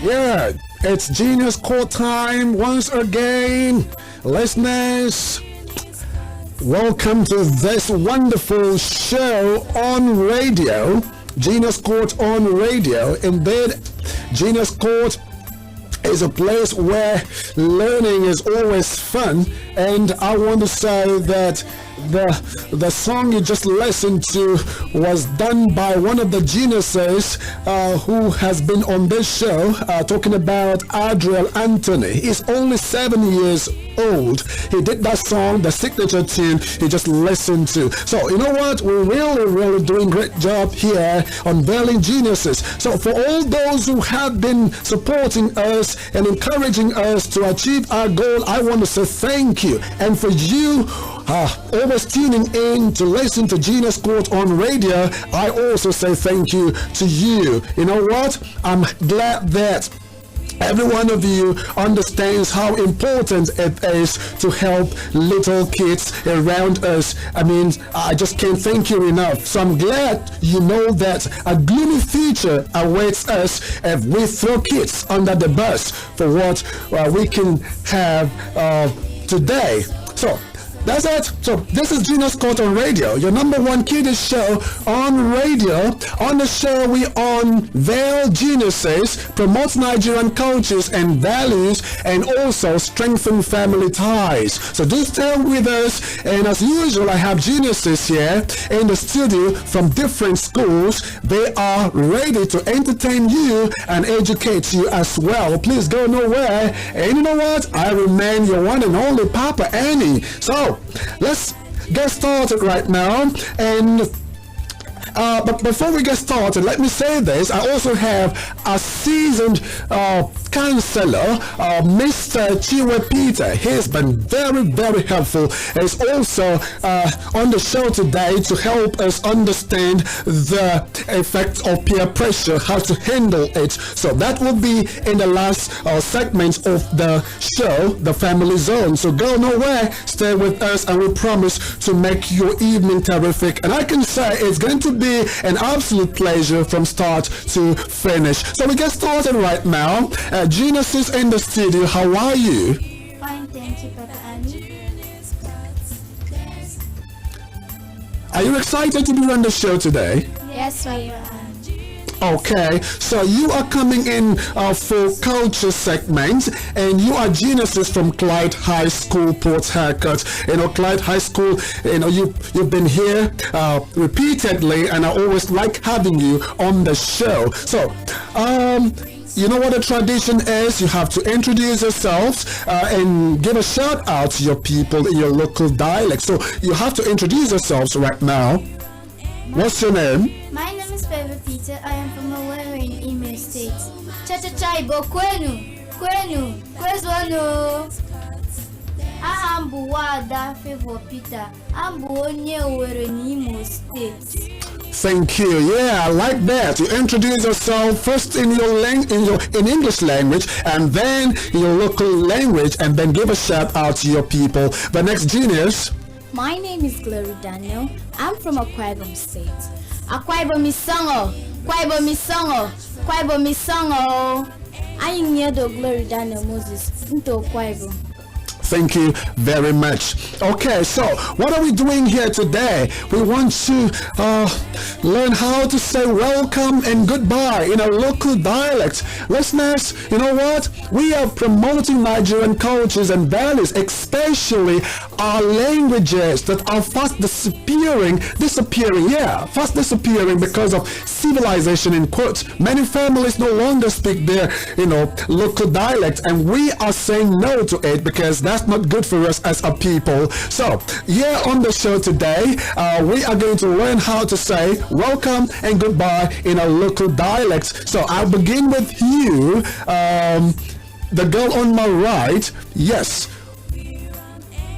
Yeah, it's Genius Call time once again. Listeners, welcome to this wonderful show on radio. Genius Court on radio. Indeed, Genius Court is a place where learning is always fun, and I want to say that the song you just listened to was done by one of the geniuses who has been on this show, talking about Adriel Anthony. He's only 7 years old. He did that song, the signature tune he just listened to. So you know what, we're really doing great job here on Berlin Geniuses. So for all those who have been supporting us and encouraging us to achieve our goal, I want to say thank you. And for you always tuning in to listen to Genius Court on radio, I also say thank you to you. You know what, I'm glad that every one of you understands how important it is to help little kids around us. I mean, I just can't thank you enough. So I'm glad you know that a gloomy future awaits us if we throw kids under the bus for what we can have today. So that's it. So this is Genius Court on radio, your number one kiddies show on radio. On the show, we unveil geniuses, promote Nigerian cultures and values, and also strengthen family ties. So do stay with us. And as usual, I have geniuses here in the studio from different schools. They are ready to entertain you and educate you as well. Please go nowhere. And you know what? I remain your one and only Papa Annie. So let's get started right now. And but before we get started, let me say this. I also have a seasoned counselor, Mr. Chiwe Peter. He's been very helpful. He's also on the show today to help us understand the effects of peer pressure, how to handle it. So that will be in the last segment of the show, the Family Zone. So go nowhere, stay with us, and we promise to make your evening terrific. And I can say it's going to be an absolute pleasure from start to finish. So we get started right now. Genius is in the studio. How are you? Fine, thank you, Papa Annie. Are you excited to be on the show today? Yes, Papa Annie. Okay, so you are coming in for culture segment, and you are geniuses from Clyde High School, Port Harcourt. You know, Clyde High School, you know, you've been here repeatedly, and I always like having you on the show. So, you know what the tradition is. You have to introduce yourselves and give a shout out to your people in your local dialect. So you have to introduce yourselves right now. What's your name? My name is Pepe Peter. I am from Owerri in Imo State. Cha-cha-chaibo kwenu kwezwano. I'm Buwada Favor Peter. I'm onye Owerri in Imo State. Thank you. Yeah, I like that. You introduce yourself first in your in English language, and then in your local language, and then give a shout out to your people. The next genius. My name is Glory Daniel. I'm from Akwa Ibom State. Akwa Ibom Misongo. Akwa Ibom Misongo. I am near the Glory Daniel Moses into Akwa Ibom. Thank you very much. Okay, so what are we doing here today? We want to learn how to say welcome and goodbye in a local dialect. Listeners, you know what? We are promoting Nigerian cultures and values, especially our languages that are fast disappearing because of civilization, in quotes. Many families no longer speak their, local dialect, and we are saying no to it because that's not good for us as a people. So here on the show today, we are going to learn how to say welcome and goodbye in a local dialect. So I'll begin with you, the girl on my right. Yes,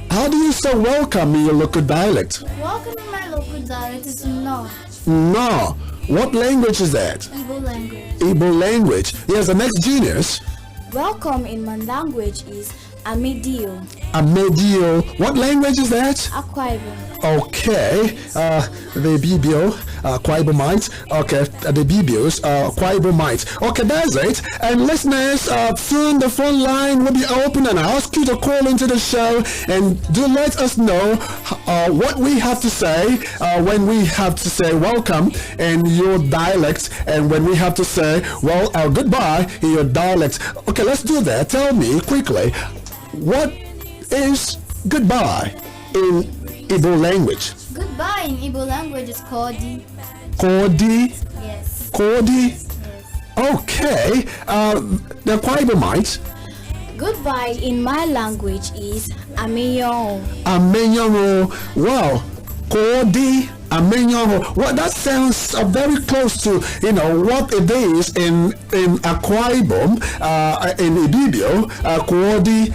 how do you say welcome in your local dialect? Welcome in my local dialect is no. No. What language is that? Igbo language. Igbo language. Yes, the next genius. Welcome in my language is Amedio. Amedio. What language is that? Akwa Ibom. Okay, the Bibio, Akwa Ibomites. Okay, the Bibios, Akwa Ibomites. Okay, that's it. And listeners, soon the phone line will be open, and I ask you to call into the show and do let us know what we have to say when we have to say welcome in your dialect, and when we have to say goodbye in your dialect. Okay, let's do that. Tell me quickly, what is goodbye in Igbo language? Goodbye in Igbo language is Kodi. Kodi? Yes. Kodi? Yes. Okay. The Akwa Ibomites. Goodbye in my language is Ameyo. Amenyongo. Wow. Kodi. Amenyongo. Well, that sounds very close to, what it is in Akwa Ibom, in Ibibio, Kodi.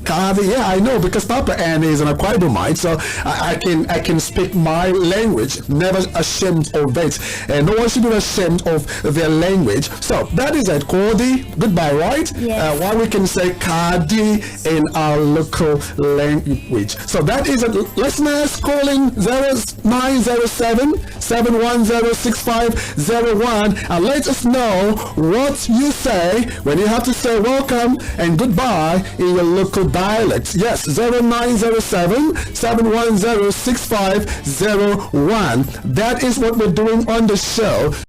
Kadi, yeah, I know, because Papa Ann is an Akwa Ibomite, so I can speak my language, never ashamed of it, and no one should be ashamed of their language. So that is it, Kodi, goodbye, right? Yes. While we can say Kadi in our local language. So that is it. Listeners, calling 0907-710-6501 and let us know what you say when you have to say welcome and goodbye in your local dialect. Yes, 0907-710-6501. That is what we're doing on the show.